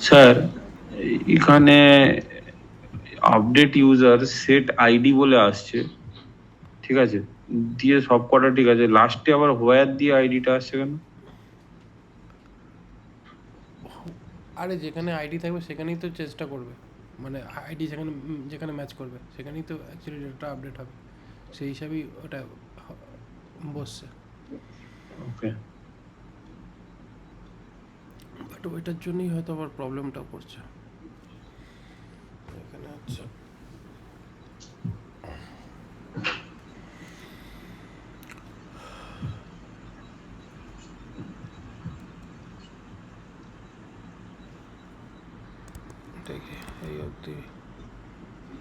স্যার, এখানে আপডেট ইউজার সেট আইডি বলে আসছে, ঠিক আছে, দিয়ে সব কটা ঠিক আছে, লাস্টে আবার হোয়ার দিয়ে আইডিটা আসছে কেন? আরে যেখানে আইডি থাকবে সেখানেই তো চেষ্টা করবে, মানে আইডি যেখানে যেখানে ম্যাচ করবে সেখানেই তো অ্যাকচুয়ালি ডেটা আপডেট হবে, সেই হিসাবেই ওটা বসছে। ওকে। বাট ওইটার জন্যই হয়তো আবার প্রবলেমটা করছে এখানে। আচ্ছা, দেখি এই অবধি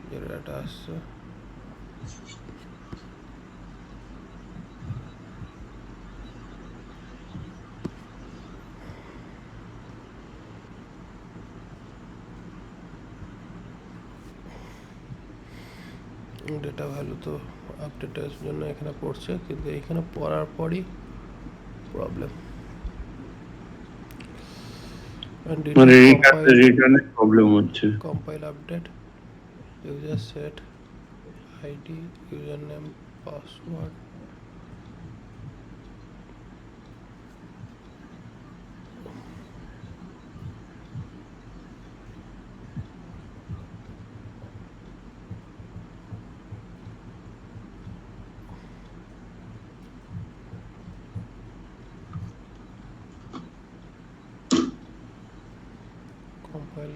যে ডাটা আসছে। ডেটা ভ্যালু তো আপডেটের জন্য এখানে পড়ছে, কিন্তু এখানে পড়ার পরই প্রবলেম। মানে কম্পাইল রিটার্নের প্রবলেম হচ্ছে। Compile update user set ID user name password. Compile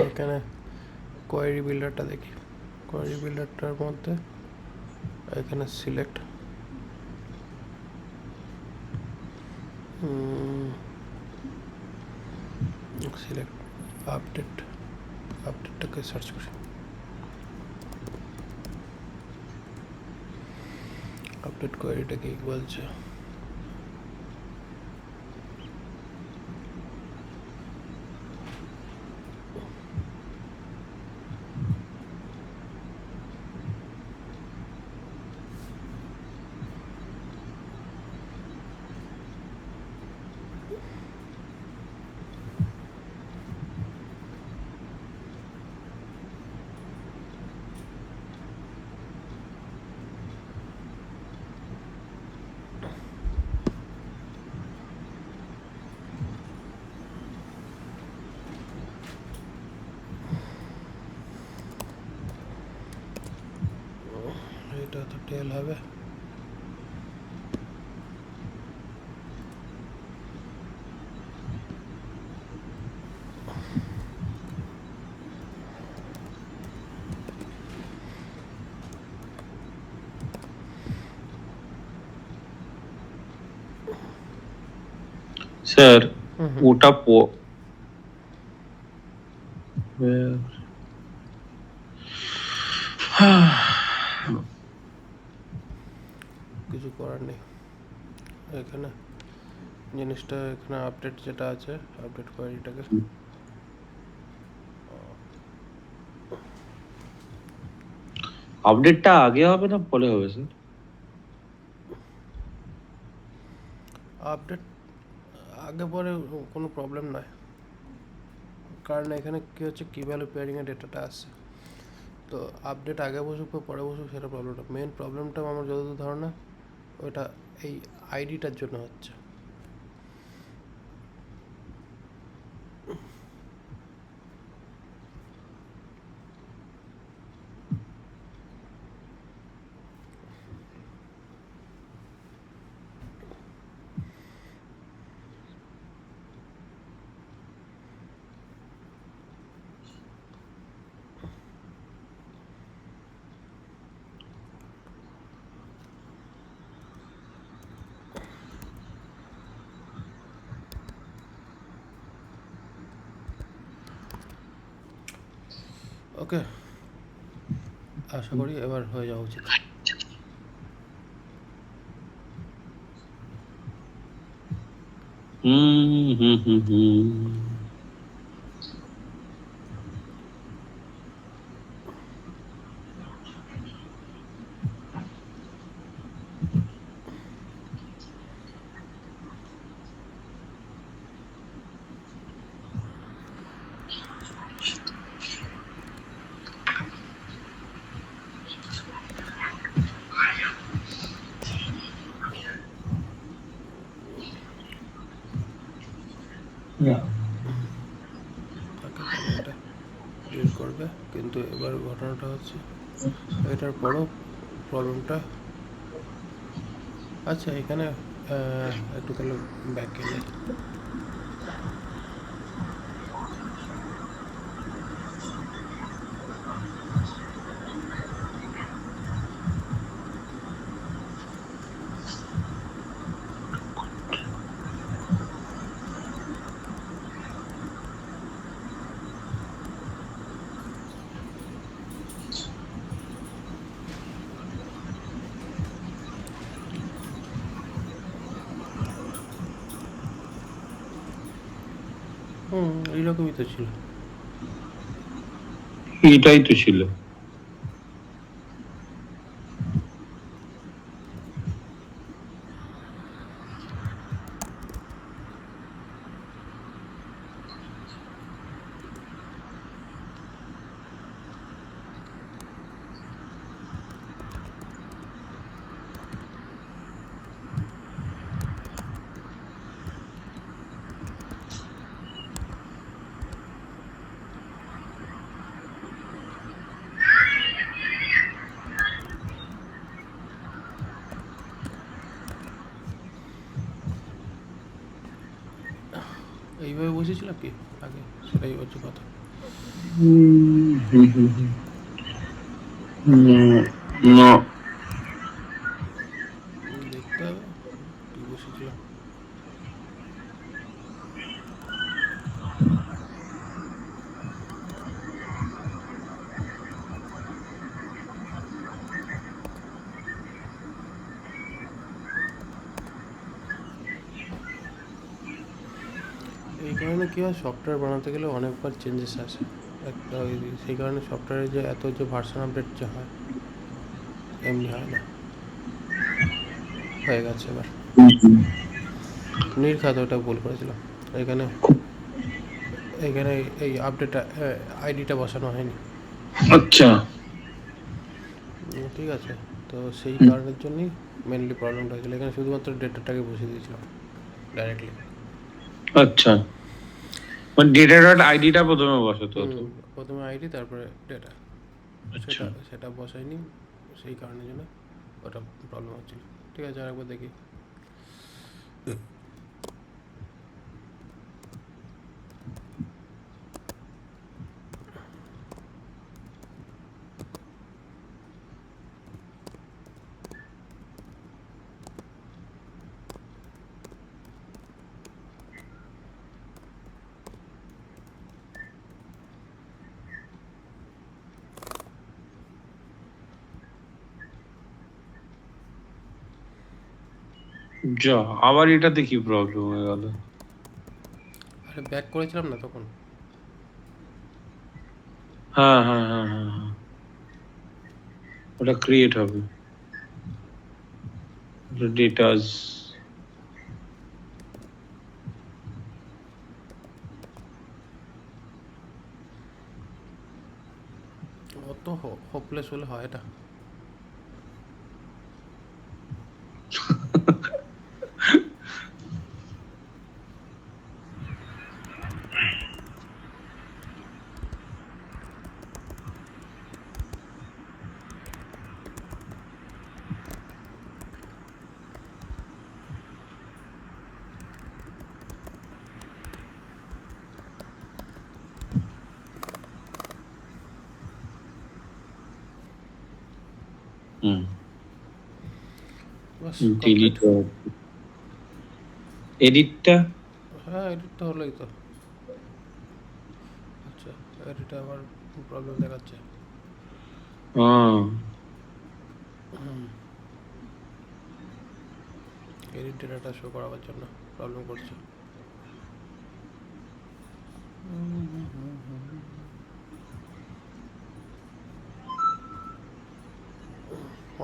এখানে কোয়েরি বিল্ডারটা দেখি। কোয়েরি বিল্ডারটার মধ্যে এখানে সিলেক্ট সিলেক্ট আপডেটটাকে সার্চ করি। আপডেট কোয়েরিটা কি বলছে? এটা তো টেল হবে। স্যার, হুম হুম। ওটা কিছু করার নেই এখানে। জিনিসটা এখানে আপডেট যেটা আছে, আপডেট কোয়েরিটাকে আপডেটটা আগে হবে না পরে হবে স্যার? আপডেট আগে পরে কোনো প্রবলেম নয়, কারণ এখানে কী হচ্ছে, কি ভ্যালু পেয়ারিংয়ে ডেটাটা আসছে। তো আপডেট আগে বসুক বা পরে বসুক সেটা প্রবলেমটা, মেন প্রবলেমটা আমার যতদূর ধারণা ওটা এই আইডিটার জন্য হচ্ছে। ওকে, আশা করি এবার হয়ে যাওয়া উচিত। হুম হুম হুম হুম। থাকে তাহলে এটা ডিলিট করবে। কিন্তু এবার ঘটনাটা হচ্ছে এটার পরও প্রবলেমটা, আচ্ছা এখানে একটু তাহলে ব্যাকে যাই। এইরকমই তো ছিল। এটাই তো ছিল। এইভাবে বসেছিলাম কি আগে, সেটাই হচ্ছে কথা। না, দেখতে হবে কি বসেছিলাম। এই কারণে কী হয়, সফটওয়্যার বানাতে গেলে অনেকবার চেঞ্জেস আসে। একটা সেই কারণে সফটওয়্যারের যে এত যে ভার্সন আপডেট যে হয়, এমনি হয় না। হয়ে গেছে এবার। নির্ঘাত ওটা ভুল করেছিলাম। এখানে এখানে এই আপডেটটা আইডিটা বসানো হয়নি। আচ্ছা। ঠিক আছে, তো সেই কারণের জন্যই মেনলি প্রবলেমটা হয়েছিল। এখানে শুধুমাত্র ডেটাটাকে বসিয়ে দিয়েছিলাম ডাইরেক্টলি। আচ্ছা, মানে ডেটা ডট আইডিটা প্রথমে বসাতে হতো। প্রথমে আইডি তারপরে ডেটা, আচ্ছা। সেটা সেটা বসাইনি। সেই কারণের জন্য ওটা প্রবলেম হচ্ছিল। ঠিক আছে, আরেকবার দেখি। যা, আবার এটাতে কি প্রবলেম হয়ে গেল? আরে ব্যাক করেছিলাম না তখন। হ্যাঁ হ্যাঁ হ্যাঁ হ্যাঁ হ্যাঁ, ওটা ক্রিয়েট হবে, ডেটাস। অত হোপলেস হলে হয় এটা। হুম, বাস ডিলিট, কমপ্লিট। এডিটটা। হ্যাঁ, এডিট তো হলোই তো। আচ্ছা, এডিটে আবার প্রবলেম দেখাচ্ছে। হ্যাঁ, এডিট ডেটাটা শো করাবার জন্য প্রবলেম করছে।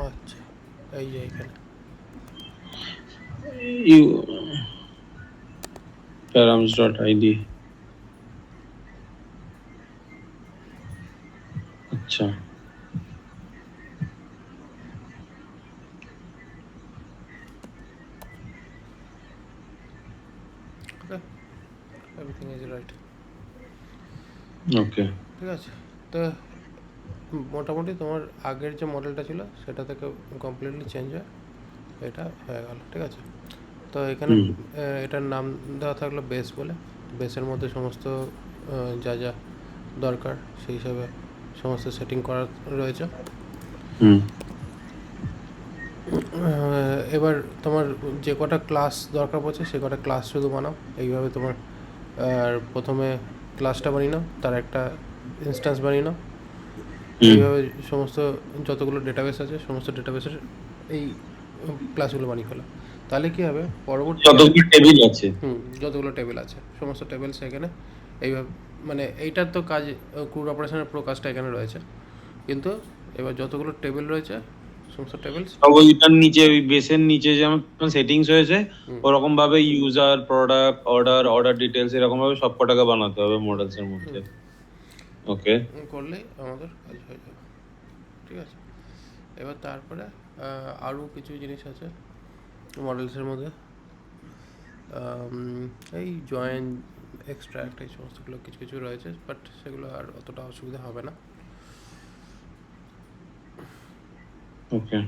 আচ্ছা, এই যে এখানে ইউ params ডট আইডি। আচ্ছা, ওকে, এভরিথিং ইজ রাইট। ওকে। ঠিক আছে, তো মোটামুটি তোমার আগের যে মডেলটা ছিল সেটা থেকে কমপ্লিটলি চেঞ্জ হয়ে এটা হয়ে গেল। ঠিক আছে, তো এখানে হুম এটার নাম দেওয়া থাকলো বেস বলে। বেসের মধ্যে সমস্ত যা যা দরকার সেই হিসাবে সমস্ত সেটিং করা রয়েছে। হুম এবার তোমার যে কটা ক্লাস দরকার পড়ছে সে কটা ক্লাস শুধু বানাও। এইভাবে তোমার প্রথমে ক্লাসটা বানিয়ে নাও, তার একটা ইনস্ট্যান্স বানিয়ে নাও। হুম এইভাবে সমস্ত যতগুলো ডেটাবেস আছে সমস্ত ডেটাবেসের এই ক্লাসগুলো বানিয়ে ফেলো। তাহলে কী হবে, পরবর্তীকালে যতগুলো টেবিল আছে। যতগুলো টেবিল আছে সমস্ত টেবিল সেখানে এইভাবে, মানে এইটার তো কাজ, ক্রুড অপারেশনের পুরো কাজটা এখানে রয়েছে। কিন্তু এবার যতগুলো টেবিল রয়েছে সমস্ত টেবিলস সব ওইটার নিচে, ওই বেসের নিচে যেমন সেটিংস হয়েছে হুম ওরকম ভাবে ইউজার, প্রোডাক্ট, অর্ডার ডিটেলস এরকম ভাবে সব কটাকে বানাতে হবে মডেলস এর মধ্যে। ওকে। করলেই আমাদের কাজ হয়ে যাবে। ঠিক আছে, এবার তারপরে আরও কিছু জিনিস আছে মডেলসের মধ্যে, এই জয়েন, এক্সট্রাক্ট, এই সমস্তগুলো কিছু কিছু রয়েছে, বাট সেগুলো আর অতটা অসুবিধা হবে না। ওকে।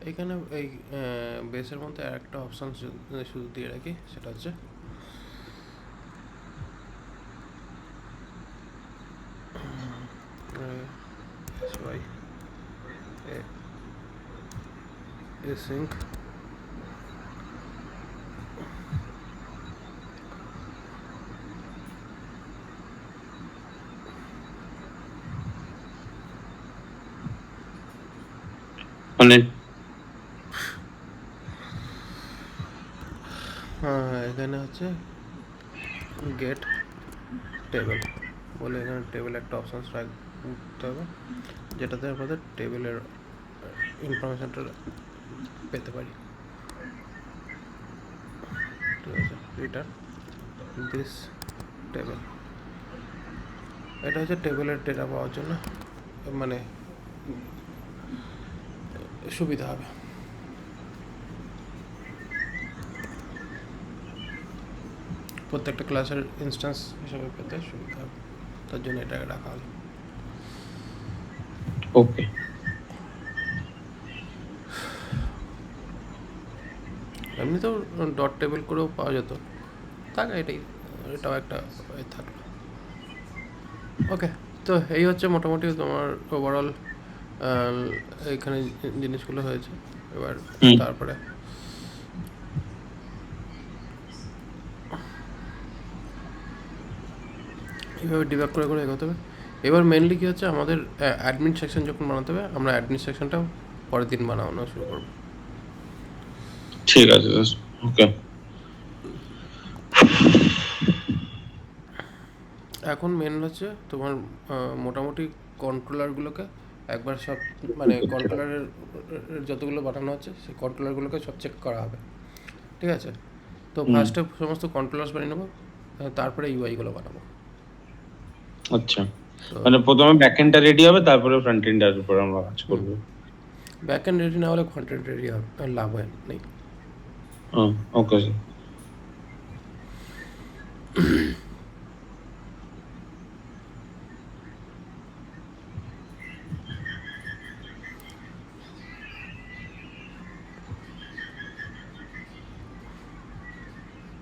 এইখানে এই বেসের মধ্যে আর একটা অপশান শুধু দিয়ে রাখি, সেটা হচ্ছে সিঙ্ক। মানে এখানে হচ্ছে গেট টেবিল বলে এখানে টেবিল একটা অপশান রাখতে হবে, যেটাতে আমাদের টেবিলের ইনফরমেশানটা পেতে পারি। ঠিক আছে, রিটার্ন দিস টেবিল। এটা হচ্ছে টেবিলের ডেটা পাওয়ার জন্য মানে সুবিধা হবে। প্রত্যেকটা ক্লাসের ইনস্ট্যান্স হিসাবে পেতে সুবিধা হবে, তার জন্য এটাকে রাখা হলো। ওকে। এমনিতেও ডট টেবিল করেও পাওয়া যেত, থাক এটাও একটা থাকলো। ওকে, তো এই হচ্ছে মোটামুটি তোমার ওভারঅল এখানে জিনিসগুলো হয়েছে। এবার তারপরে এইভাবে ডিবাগ করে করে এগোতে হবে। এবার মেনলি কী হচ্ছে, আমাদের অ্যাডমিন সেকশন যখন বানাতে হবে, আমরা অ্যাডমিন সেকশনটাও পরের দিন বানানো শুরু করবো। ঠিক আছে, ওকে। এখন মেন হচ্ছে তোমার মোটামুটি কন্ট্রোলারগুলোকে একবার সব, মানে কন্ট্রোলারের যতগুলো বানানো হচ্ছে সেই কন্ট্রোলারগুলোকে সব চেক করা হবে। ঠিক আছে, তো ফার্স্টে সমস্ত কন্ট্রোলার্স বানিয়ে নেবো, তারপরে ইউআইগুলো বানাবো। আচ্ছা, মানে প্রথমে ব্যাক এন্ডটা রেডি হবে, তারপরে ফ্রন্ট এন্ডের উপর আমরা কাজ করব। ব্যাক এন্ড রেডি না হলে ফ্রন্ট এন্ড রেডি হবে, লাভ হয় নেই। ওকে।